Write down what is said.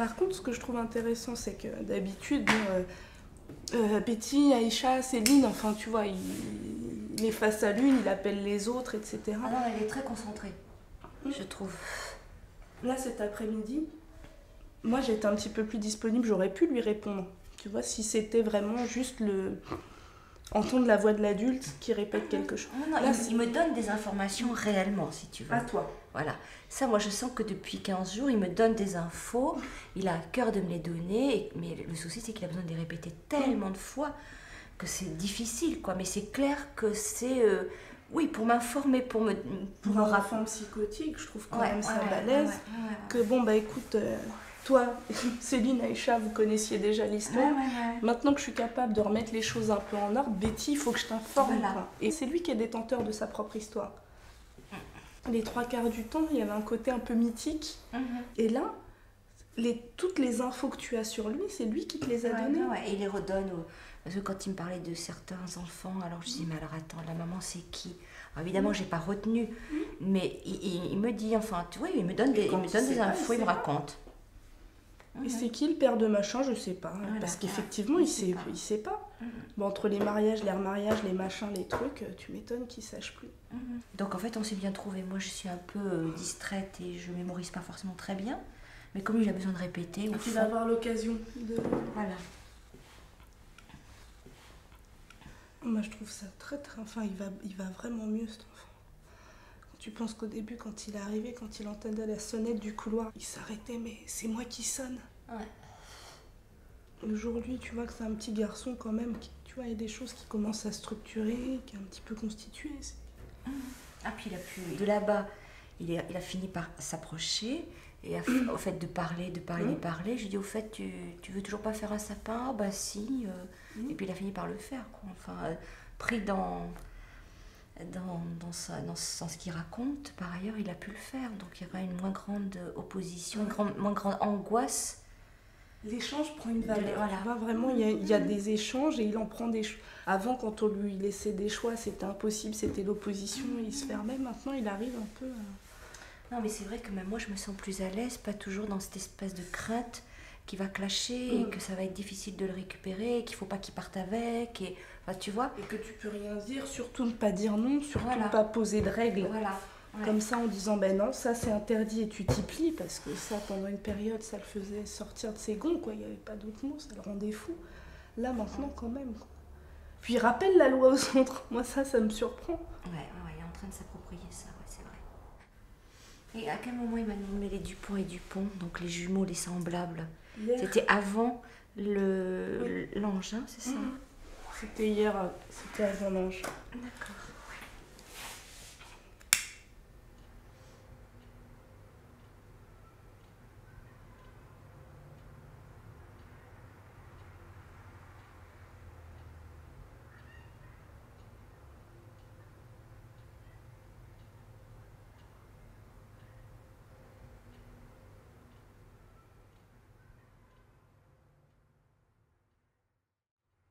Par contre, ce que je trouve intéressant, c'est que d'habitude, Betty, Aïcha, Céline, enfin, tu vois, il est face à l'une, il appelle les autres, etc. Ah non, elle est très concentrée, je trouve. Là, cet après-midi, moi, j'étais un petit peu plus disponible, j'aurais pu lui répondre. Tu vois, si c'était vraiment juste entendre la voix de l'adulte qui répète quelque chose. Non, là, il me donne des informations réellement, si tu veux. À toi. Voilà. Ça, moi, je sens que depuis 15 jours, il me donne des infos. Il a à cœur de me les donner. Mais le souci, c'est qu'il a besoin de les répéter tellement de fois que c'est difficile, quoi. Mais c'est clair que c'est... oui, pour m'informer, pour un enfant psychotique, je trouve quand même ça balèze. Que bon, bah écoute... Toi, Céline, Aïcha, vous connaissiez déjà l'histoire. Maintenant que je suis capable de remettre les choses un peu en ordre, Betty, il faut que je t'informe. Voilà. Et c'est lui qui est détenteur de sa propre histoire. Les 3/4 du temps, il y avait un côté un peu mythique. Et là, toutes les infos que tu as sur lui, c'est lui qui te les a données. Et il les redonne. Parce que quand il me parlait de certains enfants, alors je dis, mais alors attends, la maman c'est qui? Alors, évidemment, j'ai pas retenu. Mais il me dit, enfin, tu vois, il me donne des infos, il me raconte. Et c'est qui le père de machin, je sais pas. Parce qu'effectivement, il sait pas. Bon, entre les mariages, les remariages, les machins, les trucs, tu m'étonnes qu'il sache plus. Donc en fait, on s'est bien trouvé. Moi, je suis un peu distraite et je mémorise pas forcément très bien. Mais comme il a besoin de répéter, tu vas avoir l'occasion de... Voilà. Moi, je trouve ça très... Enfin, il va vraiment mieux, cet enfant. Tu penses qu'au début, quand il est arrivé, quand il entendait la sonnette du couloir, il s'arrêtait, mais c'est moi qui sonne. Aujourd'hui, tu vois que c'est un petit garçon quand même, tu vois, il y a des choses qui commencent à structurer, qui est un petit peu constitué. Ah, puis il a pu... De là-bas, il a fini par s'approcher, et au fait de parler, je lui dis, au fait, tu veux toujours pas faire un sapin? Ah bah si. Et puis il a fini par le faire, quoi. Enfin, pris dans ce qu'il raconte, par ailleurs, il a pu le faire. Donc il y aura une moins grande opposition, une moins grande angoisse. L'échange prend une valeur. Voilà. Tu vois, vraiment, il y a des échanges et il en prend des choix. Avant, quand on lui laissait des choix, c'était impossible, c'était l'opposition, il se fermait. Maintenant, il arrive un peu à... Non, mais c'est vrai que même moi, je me sens plus à l'aise, pas toujours dans cette espèce de crainte qui va clasher et que ça va être difficile de le récupérer, qu'il faut pas qu'il parte avec, et enfin, tu vois. Et que tu peux rien dire, surtout ne pas dire non, surtout ne pas poser de règles. Comme ça, en disant ben non, ça c'est interdit et tu t'y plies, parce que ça, pendant une période, ça le faisait sortir de ses gonds, quoi. Il n'y avait pas d'autre mot, ça le rendait fou. Là, maintenant, quand même, quoi. Puis il rappelle la loi aux autres. Moi, ça me surprend. Il est en train de s'approprier ça, c'est vrai. Et à quel moment il m'a nommé les Dupont et Dupont, donc les jumeaux, les semblables? C'était avant l'ange, hein, c'est ça? C'était hier, c'était avant l'ange. D'accord.